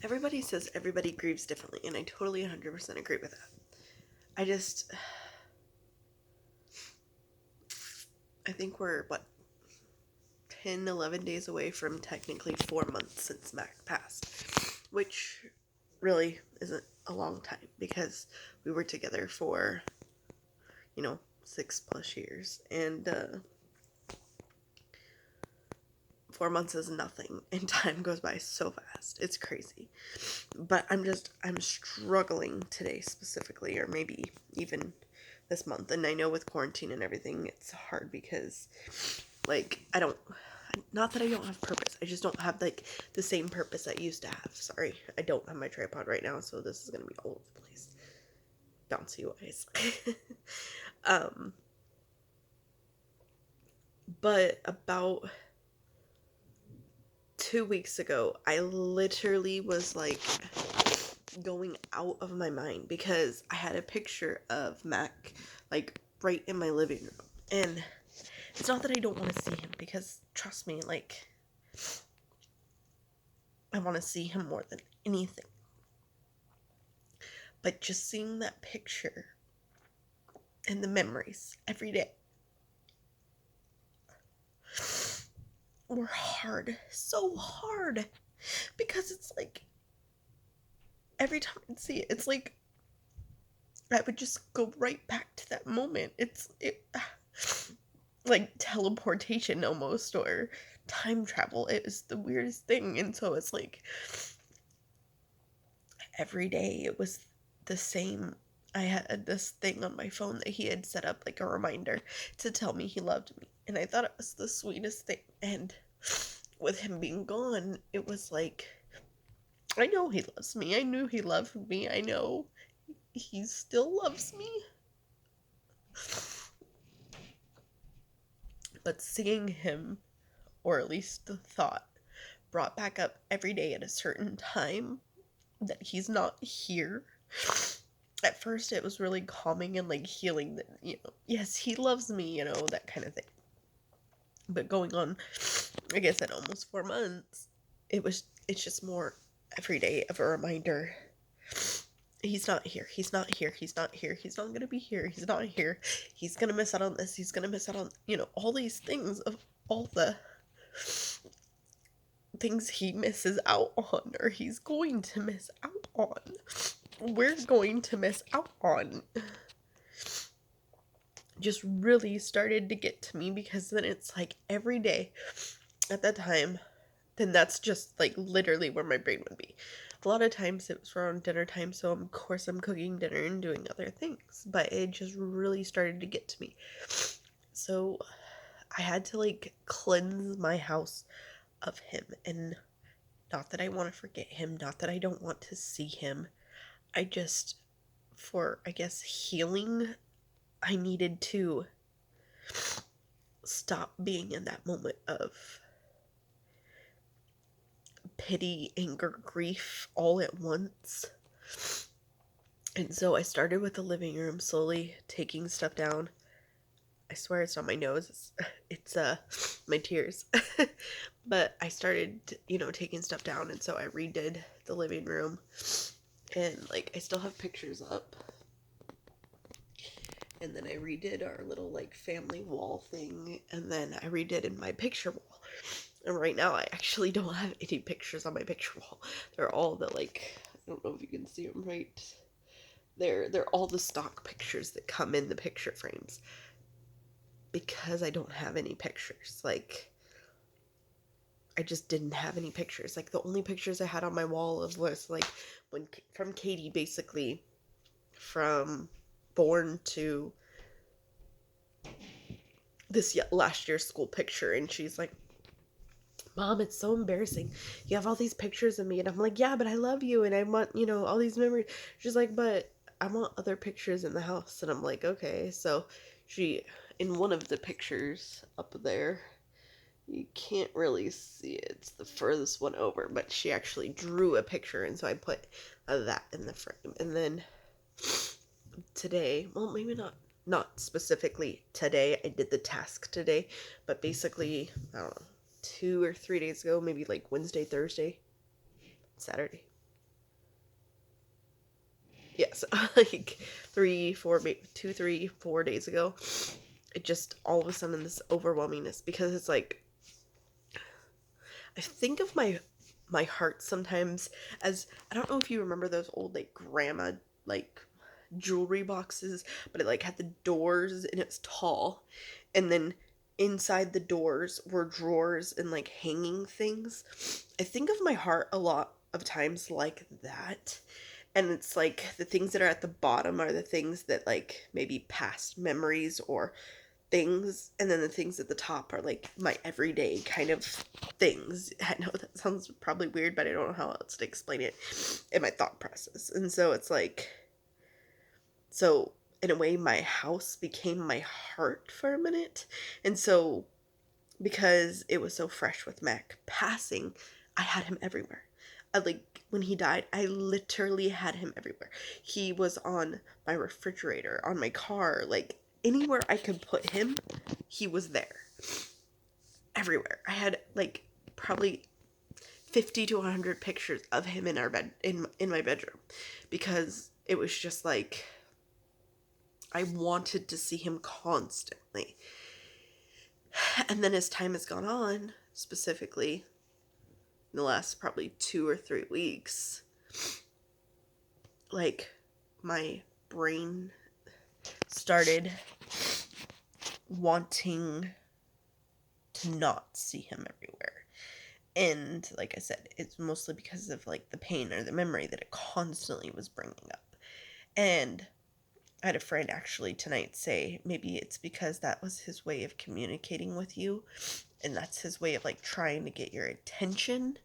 Everybody says everybody grieves differently, and I totally 100% agree with that. I think we're, 10, 11 days away from technically 4 months since Mac passed, which really isn't a long time because we were together for, 6+ years, and 4 months is nothing, and time goes by so fast. It's crazy. But I'm struggling today specifically, or maybe even this month. And I know with quarantine and everything, it's hard because, not that I don't have purpose. I just don't have, the same purpose I used to have. Sorry, I don't have my tripod right now, so this is going to be all over the place. Bouncy wise. But about 2 weeks ago, I literally was going out of my mind because I had a picture of Mac right in my living room. And it's not that I don't want to see him, because trust me, I want to see him more than anything. But just seeing that picture and the memories every day were hard, so hard, because it's every time I'd see it, it's I would just go right back to that moment. It's like teleportation almost, or time travel. It is the weirdest thing. And so it's every day it was the same. I had this thing on my phone that he had set up, like a reminder to tell me he loved me, and I thought it was the sweetest thing. And with him being gone, it was I know he loves me. I knew he loved me. I know he still loves me. But seeing him, or at least the thought, brought back up every day at a certain time that he's not here. At first, it was really calming and healing that, yes, he loves me, that kind of thing. But going on, like I said, almost 4 months, it's just more every day of a reminder. He's not here. He's not here. He's not here. He's not gonna be here. He's not here. He's gonna miss out on this. He's gonna miss out on, all these things, of all the things he misses out on, or he's going to miss out on. We're going to miss out on. Just really started to get to me, because then it's every day at that time, then that's just literally where my brain would be. A lot of times it was around dinner time, so of course I'm cooking dinner and doing other things, but it just really started to get to me. So I had to cleanse my house of him. And not that I want to forget him, not that I don't want to see him. I just, for I guess healing, I needed to stop being in that moment of pity, anger, grief all at once. And so I started with the living room, slowly taking stuff down. I swear it's not my nose, it's my tears. But I started, taking stuff down, and so I redid the living room. And I still have pictures up. And then I redid our little family wall thing, and then I redid in my picture wall. And right now I actually don't have any pictures on my picture wall. They're all the I don't know if you can see them right. They're all the stock pictures that come in the picture frames, because I don't have any pictures. I just didn't have any pictures. The only pictures I had on my wall was when from Katie, basically from born to this last year's school picture. And she's like, Mom, it's so embarrassing. You have all these pictures of me. And I'm like, yeah, but I love you, and I want, all these memories. She's like, but I want other pictures in the house. And I'm like, okay. So she, in one of the pictures up there, you can't really see it, it's the furthest one over, but she actually drew a picture, and so I put that in the frame. And then today, well, maybe not specifically today, I did the task today, but basically, I don't know, 2 or 3 days ago, maybe Wednesday, Thursday, Saturday. Yes, like 2, 3, 4 days ago, it just all of a sudden this overwhelmingness, because it's like I think of my heart sometimes as, I don't know if you remember those old like grandma like jewelry boxes, but it like had the doors and it's tall, and then inside the doors were drawers and like hanging things. I think of my heart a lot of times like that. And it's like the things that are at the bottom are the things that like maybe past memories or things, and then the things at the top are like my everyday kind of things. I know that sounds probably weird, but I don't know how else to explain it in my thought process. And so it's like, so in a way my house became my heart for a minute. And so because it was so fresh with Mac passing, I had him everywhere. I, like when he died, I literally had him everywhere. He was on my refrigerator, on my car, like anywhere I could put him, he was there. Everywhere. I had like probably 50 to 100 pictures of him in our bed, in my bedroom, because it was just like I wanted to see him constantly. And then as time has gone on, specifically in the last probably 2 or 3 weeks, like my brain started wanting to not see him everywhere. And like I said, it's mostly because of like the pain or the memory that it constantly was bringing up. And I had a friend actually tonight say maybe it's because that was his way of communicating with you, and that's his way of like trying to get your attention.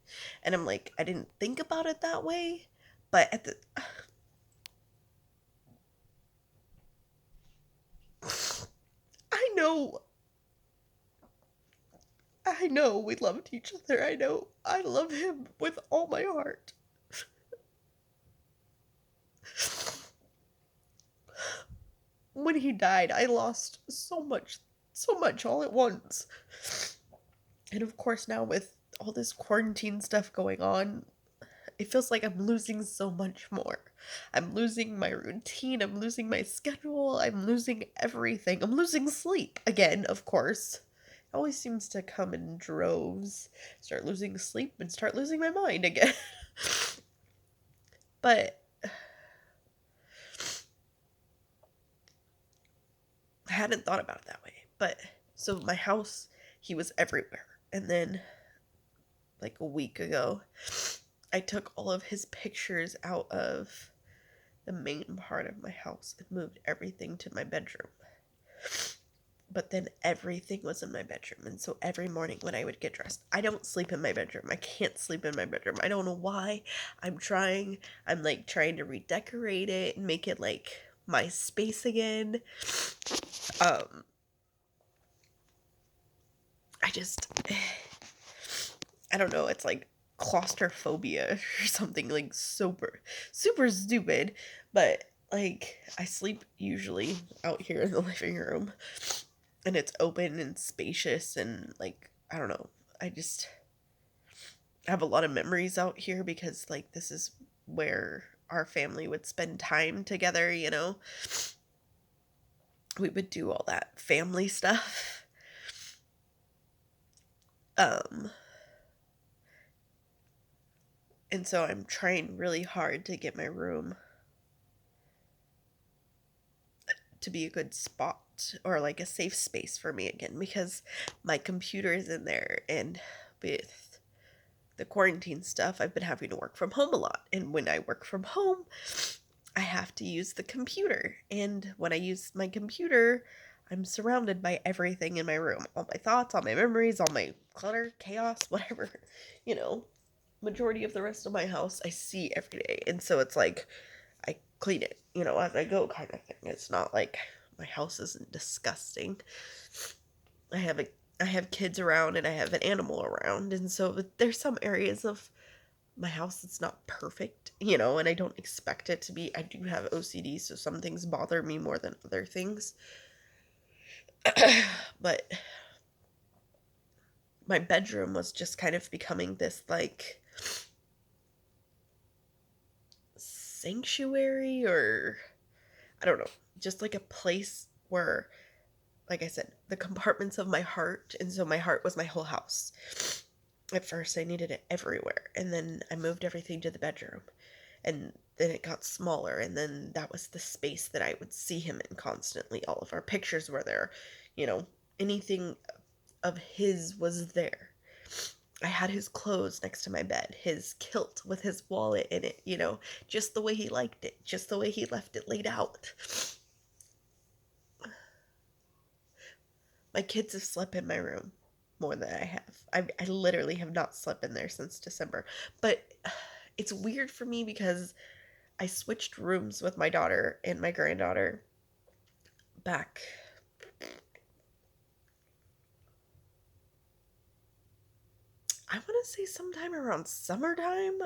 And I'm like, I didn't think about it that way, but at the I know, I know we loved each other. I know I love him with all my heart. When he died, I lost so much all at once. And of course, now with all this quarantine stuff going on, it feels like I'm losing so much more. I'm losing my routine, I'm losing my schedule, I'm losing everything. I'm losing sleep again, of course. It always seems to come in droves. Start losing sleep and start losing my mind again. But I hadn't thought about it that way. But so my house, he was everywhere. And then like a week ago, I took all of his pictures out of the main part of my house and moved everything to my bedroom. But then everything was in my bedroom. And so every morning when I would get dressed, I don't sleep in my bedroom. I can't sleep in my bedroom. I don't know why. I'm trying. I'm like trying to redecorate it and make it like my space again. Um, I just, I don't know. It's like claustrophobia or something like super stupid. But like, I sleep usually out here in the living room, and it's open and spacious, and like, I don't know. I just have a lot of memories out here because like this is where our family would spend time together, you know. We would do all that family stuff. Um and so I'm trying really hard to get my room to be a good spot or like a safe space for me again, because my computer is in there, and with the quarantine stuff, I've been having to work from home a lot. And when I work from home, I have to use the computer. And when I use my computer, I'm surrounded by everything in my room. All my thoughts, all my memories, all my clutter, chaos, whatever. You know, majority of the rest of my house I see every day. And so it's like I clean it, you know, as I go kind of thing. It's not like my house isn't disgusting. I have a I have kids around and I have an animal around, and so there's some areas of my house that's not perfect, you know, and I don't expect it to be. I do have OCD, so some things bother me more than other things. But my bedroom was just kind of becoming this like sanctuary, or I don't know, just like a place where, like I said, the compartments of my heart, and so my heart was my whole house. At first, I needed it everywhere, and then I moved everything to the bedroom, and then it got smaller, and then that was the space that I would see him in constantly. All of our pictures were there, you know, anything of his was there. I had his clothes next to my bed, his kilt with his wallet in it, just the way he liked it, just the way he left it laid out. My kids have slept in my room more than I have. I literally have not slept in there since December. But it's weird for me because I switched rooms with my daughter and my granddaughter back. I want to say sometime around summertime,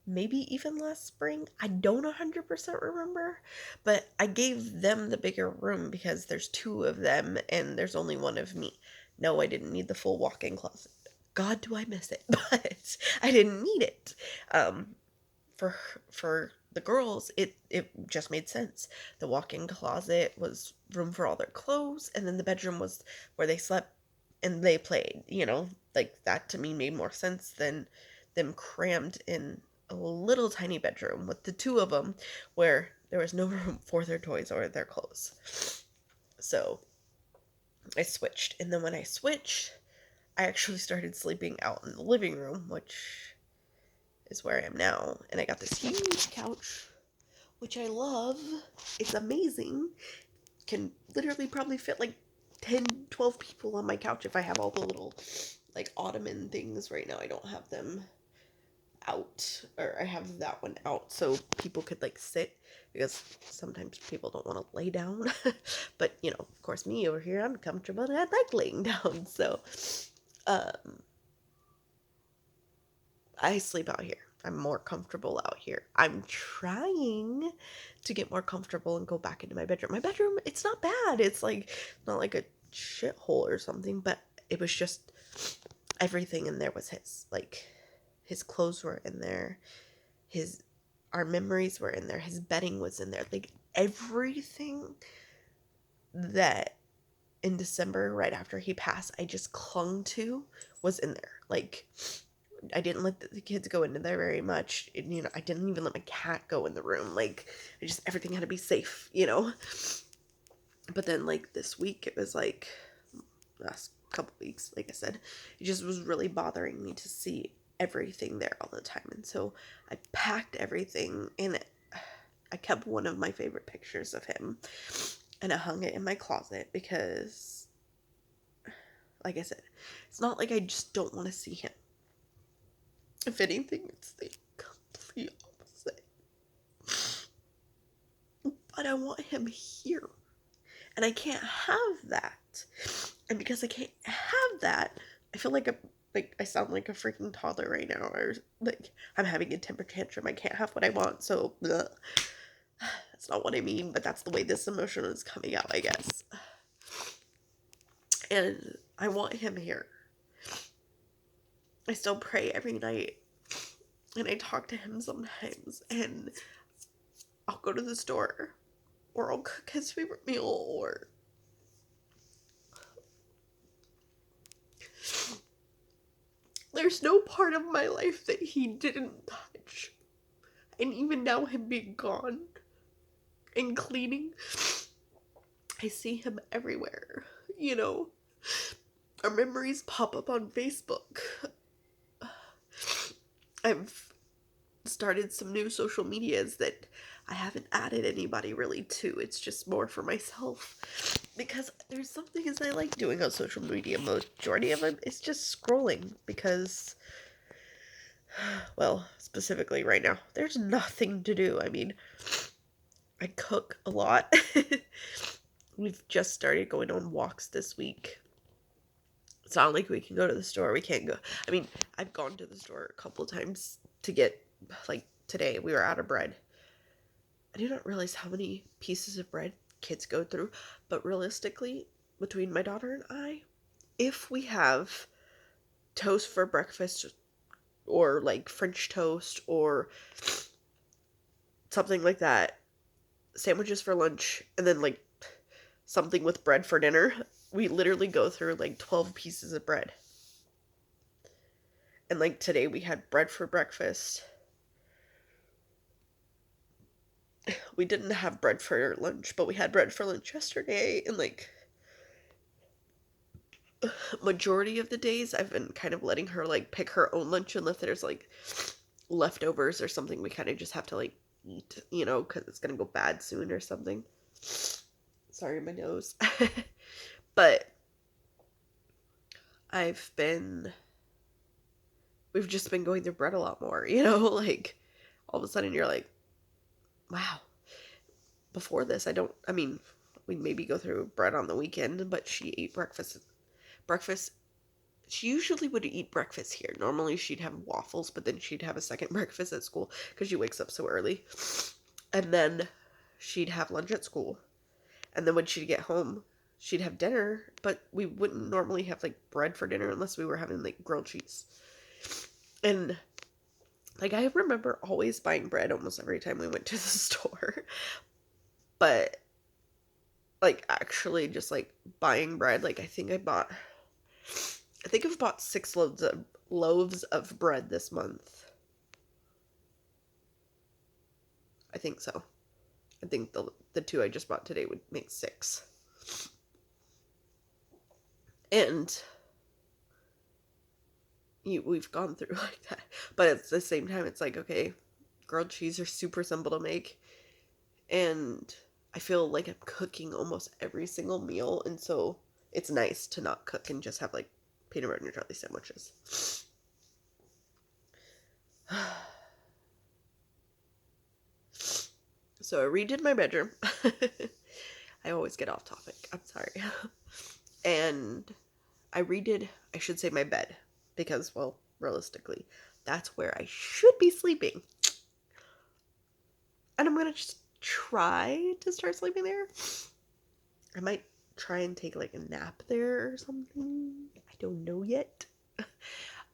maybe even last spring. I don't 100% remember, but I gave them the bigger room because there's two of them and there's only one of me. No, I didn't need the full walk-in closet. God, do I miss it, but I didn't need it. Um, for the girls, it just made sense. The walk-in closet was room for all their clothes, and then the bedroom was where they slept and they played. Like that to me made more sense than them crammed in a little tiny bedroom with the two of them where there was no room for their toys or their clothes. So I switched, and then when I switched, I actually started sleeping out in the living room, which is where I am now. And I got this huge couch, which I love. It's amazing. Can literally probably fit like 10, 12 people on my couch if I have all the little like ottoman things. Right now I don't have them out, or I have that one out so people could like sit, because sometimes people don't want to lay down. But of course, me over here, I'm comfortable and I like laying down. So I sleep out here. I'm more comfortable out here. I'm trying to get more comfortable and go back into my bedroom. My bedroom, it's not bad. It's like not like a shithole or something, but it was just everything in there was his. Like his clothes were in there. Our memories were in there. His bedding was in there. Like everything that in December, right after he passed, I just clung to was in there. Like I didn't let the kids go into there very much. I didn't even let my cat go in the room. Like, everything had to be safe. But then, like, this week, it was like, last couple weeks, like I said, it just was really bothering me to see everything there all the time. And so I packed everything in it. I kept one of my favorite pictures of him and I hung it in my closet because, like I said, it's not like I just don't want to see him. If anything, it's the complete opposite. But I want him here. And I can't have that. And because I can't have that, I feel like I sound like a freaking toddler right now. Or like I'm having a temper tantrum. I can't have what I want, so bleh. That's not what I mean, but that's the way this emotion is coming out, I guess. And I want him here. I still pray every night. And I talk to him sometimes, and I'll go to the store, or I'll cook his favorite meal, or there's no part of my life that he didn't touch. And even now, him being gone and cleaning, I see him everywhere. Our memories pop up on Facebook. I've started some new social medias that I haven't added anybody really to. It's just more for myself. Because there's some things I like doing on social media. Majority of it is just scrolling because, well, specifically right now, there's nothing to do. I mean, I cook a lot. We've just started going on walks this week. It's not like we can go to the store. We can't go. I mean, I've gone to the store a couple of times to get, like today, we were out of bread. I do not realize how many pieces of bread kids go through, but realistically, between my daughter and I, if we have toast for breakfast, or like French toast, or something like that, sandwiches for lunch, and then like something with bread for dinner. We literally go through like 12 pieces of bread. And like today we had bread for breakfast. We didn't have bread for lunch, but we had bread for lunch yesterday. And like majority of the days I've been kind of letting her like pick her own lunch unless there's like leftovers or something we kind of just have to like eat, you know, because it's gonna go bad soon or something. Sorry, my nose. But I've been we've just been going through bread a lot more, you know, like all of a sudden you're like, wow. Before this, I mean, we maybe go through bread on the weekend, but she ate breakfast. She usually would eat breakfast here. Normally she'd have waffles, but then she'd have a second breakfast at school because she wakes up so early. And then she'd have lunch at school. And then when she'd get home, she'd have dinner, but we wouldn't normally have like bread for dinner unless we were having like grilled cheese. And like I remember always buying bread almost every time we went to the store. But like actually just like buying bread, like I think I've bought 6 loaves of bread this month. I think so. I think the two I just bought today would make 6. And we've gone through like that. But at the same time, it's like, okay, grilled cheese are super simple to make. And I feel like I'm cooking almost every single meal. And so it's nice to not cook and just have like peanut butter and jelly sandwiches. So I redid my bedroom. I always get off topic. I'm sorry. And I should say my bed. Because, well, realistically, that's where I should be sleeping. And I'm going to just try to start sleeping there. I might try and take like a nap there or something. I don't know yet.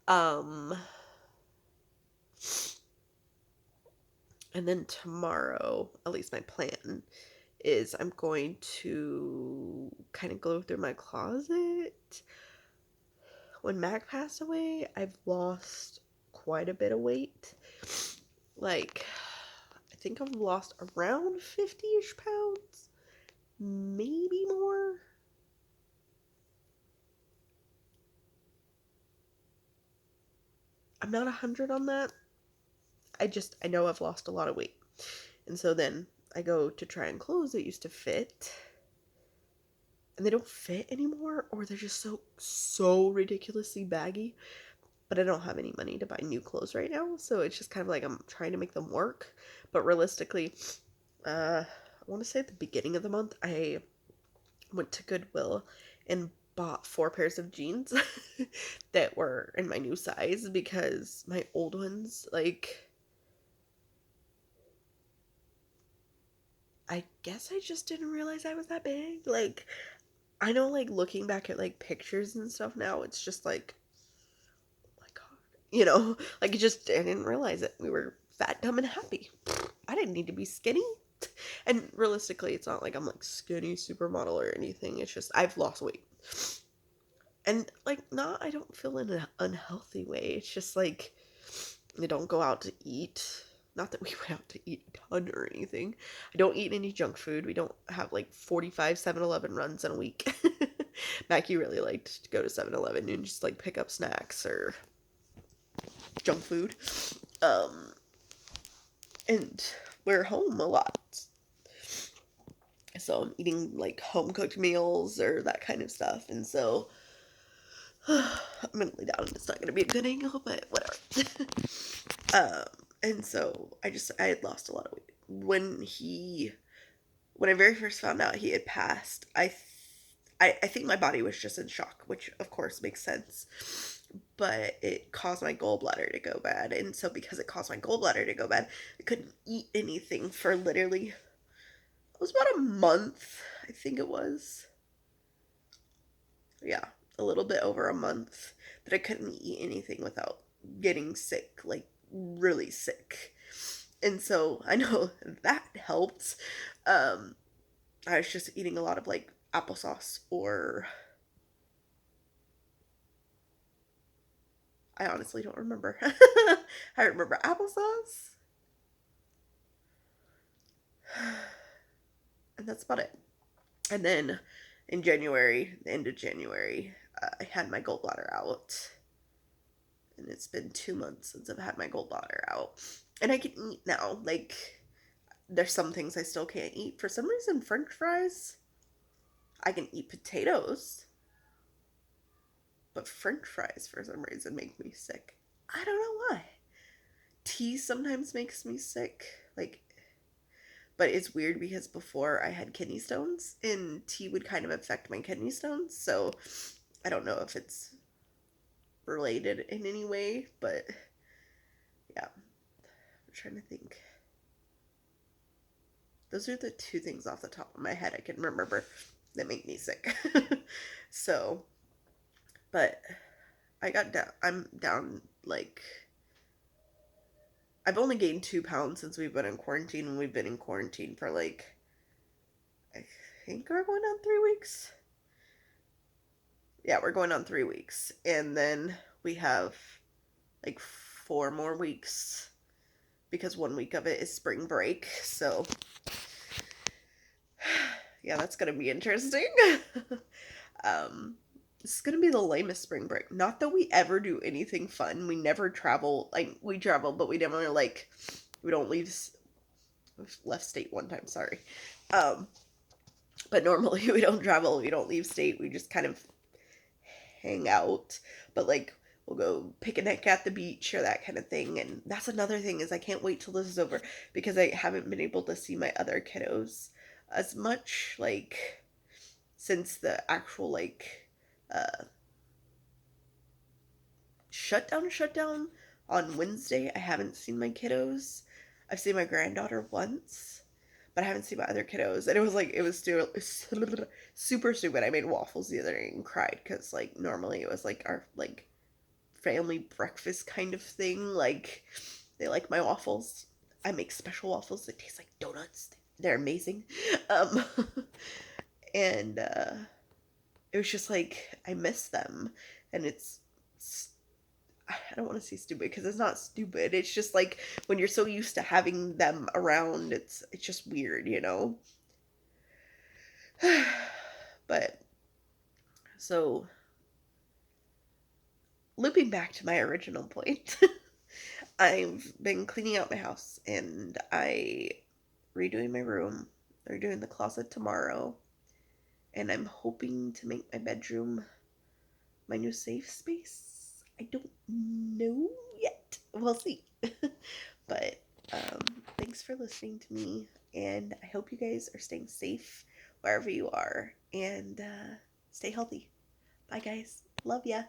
And then tomorrow, at least my plan is I'm going to kind of go through my closet. When Mac passed away, I've lost quite a bit of weight. Like, I think I've lost around 50-ish pounds. Maybe more. I'm not 100 on that. I know I've lost a lot of weight. And so then I go to try on clothes that used to fit. And they don't fit anymore, or they're just so ridiculously baggy. But I don't have any money to buy new clothes right now, so it's just kind of like I'm trying to make them work. But realistically, I want to say at the beginning of the month, I went to Goodwill and bought 4 pairs of jeans that were in my new size because my old ones, like, I guess I just didn't realize I was that big. Like, I know, like, looking back at, like, pictures and stuff now, it's just like, oh my god. You know, like, I didn't realize it. We were fat, dumb, and happy. I didn't need to be skinny. And realistically, it's not like I'm, like, skinny supermodel or anything. It's just, I've lost weight. And, like, I don't feel in an unhealthy way. It's just, like, I don't go out to eat. Not that we went out to eat a ton or anything. I don't eat any junk food. We don't have like 45 7-Eleven runs in a week. Mackie really liked to go to 7-Eleven and just like pick up snacks or junk food. And we're home a lot. So I'm eating like home cooked meals or that kind of stuff. And so I'm gonna lay down. It's not gonna be a good angle, but whatever. And so I had lost a lot of weight. When I very first found out he had passed, I think my body was just in shock, which of course makes sense. But it caused my gallbladder to go bad. And so because it caused my gallbladder to go bad, I couldn't eat anything for literally, it was about a month, I think it was. Yeah, a little bit over a month that I couldn't eat anything without getting sick, like really sick. And so I know that helped. I was just eating a lot of like applesauce, or I honestly don't remember. I remember applesauce, and that's about it. And then in January, the end of January, I had my gallbladder out, and it's been 2 months since I've had my gallbladder out, and I can eat now. Like, there's some things I still can't eat. For some reason, French fries, I can eat potatoes, but French fries for some reason make me sick. I don't know why. Tea sometimes makes me sick. Like, but it's weird because before I had kidney stones, and tea would kind of affect my kidney stones. So I don't know if it's related in any way, but yeah, I'm trying to think. Those are the two things off the top of my head I can remember that make me sick. So, but I'm down like, I've only gained 2 pounds since we've been in quarantine, and we've been in quarantine for like, I think we're going on 3 weeks. Yeah, we're going on 3 weeks. And then we have like 4 more weeks because 1 week of it is spring break. So, yeah, that's going to be interesting. um, it's going to be the lamest spring break. Not that we ever do anything fun. We never travel. Like, we travel, but we never, like, we don't leave. We've left state one time, sorry. Um, but normally we don't travel. We don't leave state. We just kind of hang out. But, like, we'll go picnic at the beach or that kind of thing. And that's another thing, is I can't wait till this is over, because I haven't been able to see my other kiddos as much, like, since the actual, like, shutdown on Wednesday. I haven't seen my kiddos. I've seen my granddaughter once, but I haven't seen my other kiddos. And it was like, it was still super stupid. I made waffles the other day and cried because, like, normally it was like our, like, family breakfast kind of thing. Like, they like my waffles. I make special waffles that taste like donuts. They're amazing. Um, and it was just like, I miss them. And it's I don't want to say stupid because it's not stupid. It's just like, when you're so used to having them around, it's just weird, you know? But so, looping back to my original point, I've been cleaning out my house, and I redoing my room. They're doing the closet tomorrow, and I'm hoping to make my bedroom my new safe space. I don't know yet. We'll see. But um, thanks for listening to me, and I hope you guys are staying safe wherever you are, and stay healthy. Bye, guys. Love ya.